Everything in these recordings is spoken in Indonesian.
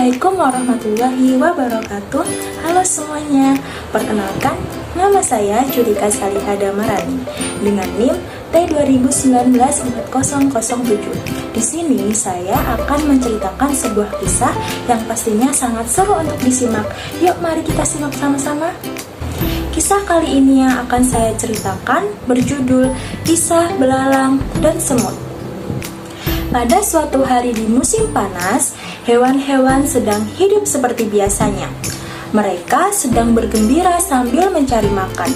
Assalamualaikum warahmatullahi wabarakatuh. Halo semuanya, perkenalkan nama saya Judika Saliha Damarani dengan NIM T20194007. Di sini saya akan menceritakan sebuah kisah yang pastinya sangat seru untuk disimak. Yuk mari kita simak sama-sama. Kisah kali ini yang akan saya ceritakan berjudul Kisah Belalang dan Semut. Pada suatu hari di musim panas, hewan-hewan sedang hidup seperti biasanya. Mereka sedang bergembira sambil mencari makan.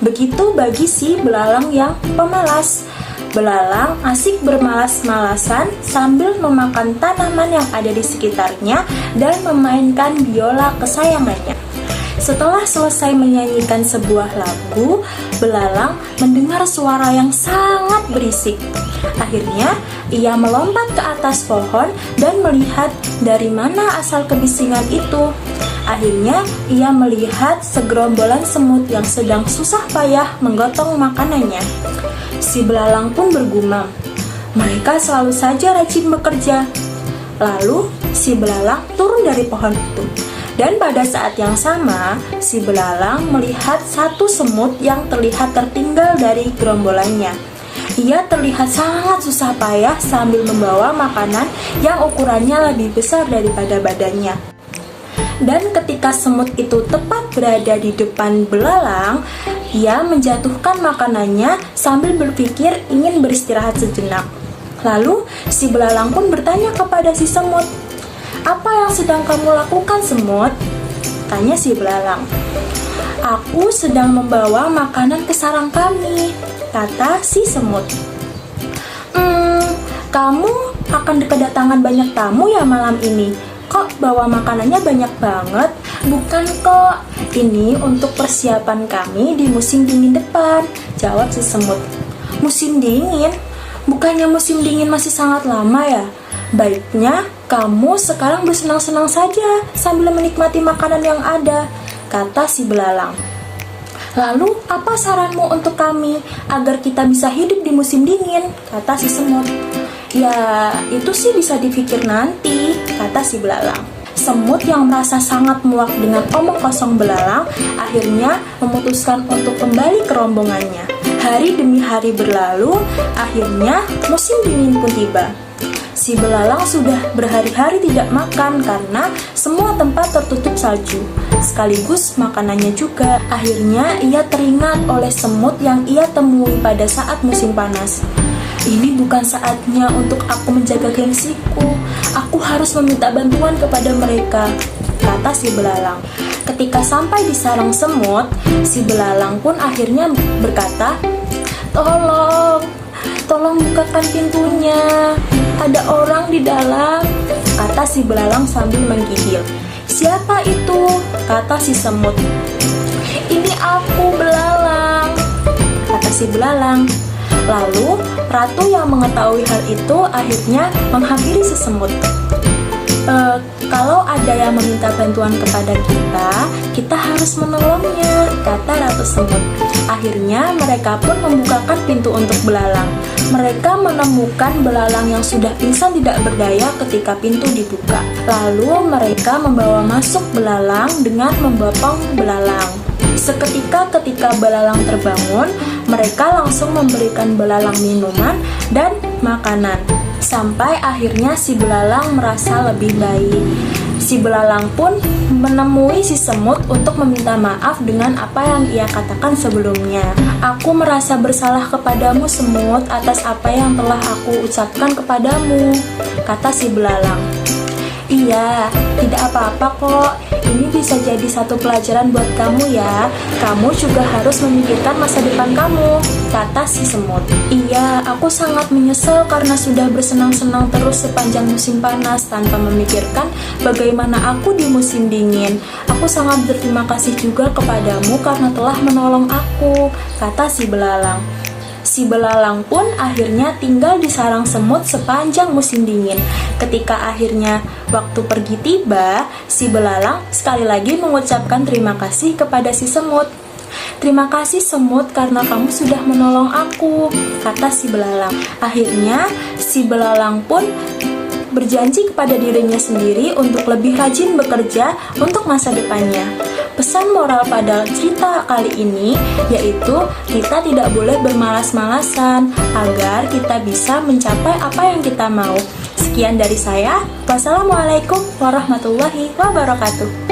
Begitu bagi si belalang yang pemalas. Belalang asik bermalas-malasan sambil memakan tanaman yang ada di sekitarnya dan memainkan biola kesayangannya. Setelah selesai menyanyikan sebuah lagu, belalang mendengar suara yang sangat berisik. Akhirnya, ia melompat ke atas pohon dan melihat dari mana asal kebisingan itu. Akhirnya, ia melihat segerombolan semut yang sedang susah payah menggotong makanannya. Si belalang pun bergumam, "Mereka selalu saja rajin bekerja." Lalu, si belalang turun dari pohon itu. Dan pada saat yang sama, si belalang melihat satu semut yang terlihat tertinggal dari gerombolannya. Ia terlihat sangat susah payah sambil membawa makanan yang ukurannya lebih besar daripada badannya. Dan ketika semut itu tepat berada di depan belalang, ia menjatuhkan makanannya sambil berpikir ingin beristirahat sejenak. Lalu, si belalang pun bertanya kepada si semut, "Apa yang sedang kamu lakukan, semut?" Tanya si belalang. "Aku sedang membawa makanan ke sarang kami," kata si semut. Kamu akan kedatangan banyak tamu ya malam ini? Kok bawa makanannya banyak banget?" "Bukan kok, ini untuk persiapan kami di musim dingin depan," jawab si semut. "Musim dingin? Bukannya musim dingin masih sangat lama ya? Baiknya kamu sekarang bersenang-senang saja sambil menikmati makanan yang ada," kata si belalang. "Lalu apa saranmu untuk kami agar kita bisa hidup di musim dingin?" kata si semut. "Ya, itu sih bisa dipikir nanti," kata si belalang. Semut yang merasa sangat muak dengan omong kosong belalang akhirnya memutuskan untuk kembali ke rombongannya. Hari demi hari berlalu, akhirnya musim dingin pun tiba. Si belalang sudah berhari-hari tidak makan karena semua tempat tertutup salju, sekaligus makanannya juga. Akhirnya ia teringat oleh semut yang ia temui pada saat musim panas. "Ini bukan saatnya untuk aku menjaga gengsiku. Aku harus meminta bantuan kepada mereka," kata si belalang. Ketika sampai di sarang semut, si belalang pun akhirnya berkata, Tolong bukakan pintunya. Ada orang di dalam," kata si belalang sambil menggigil. "Siapa itu?" kata si semut. "Ini aku, belalang," kata si belalang. Lalu, ratu yang mengetahui hal itu akhirnya menghampiri si semut. "Kalau ada yang meminta bantuan kepada kita harus menolongnya," kata ratu semut. Akhirnya mereka pun membukakan pintu untuk belalang. Mereka menemukan belalang yang sudah pingsan tidak berdaya ketika pintu dibuka. Lalu mereka membawa masuk belalang dengan membopong belalang. Seketika ketika belalang terbangun, mereka langsung memberikan belalang minuman dan makanan. Sampai akhirnya si belalang merasa lebih baik. Si belalang pun menemui si semut untuk meminta maaf dengan apa yang ia katakan sebelumnya. "Aku merasa bersalah kepadamu, semut, atas apa yang telah aku ucapkan kepadamu," kata si belalang. "Iya, tidak apa-apa kok. Ini bisa jadi satu pelajaran buat kamu ya. Kamu juga harus memikirkan masa depan kamu," kata si semut. "Iya, aku sangat menyesal karena sudah bersenang-senang terus sepanjang musim panas tanpa memikirkan bagaimana aku di musim dingin. Aku sangat berterima kasih juga kepadamu karena telah menolong aku," kata si belalang. Si belalang pun akhirnya tinggal di sarang semut sepanjang musim dingin. Ketika akhirnya waktu pergi tiba, si belalang sekali lagi mengucapkan terima kasih kepada si semut. "Terima kasih semut karena kamu sudah menolong aku," kata si belalang. Akhirnya si belalang pun berjanji kepada dirinya sendiri untuk lebih rajin bekerja untuk masa depannya. Pesan moral pada cerita kali ini yaitu kita tidak boleh bermalas-malasan agar kita bisa mencapai apa yang kita mau. Sekian dari saya. Wassalamualaikum warahmatullahi wabarakatuh.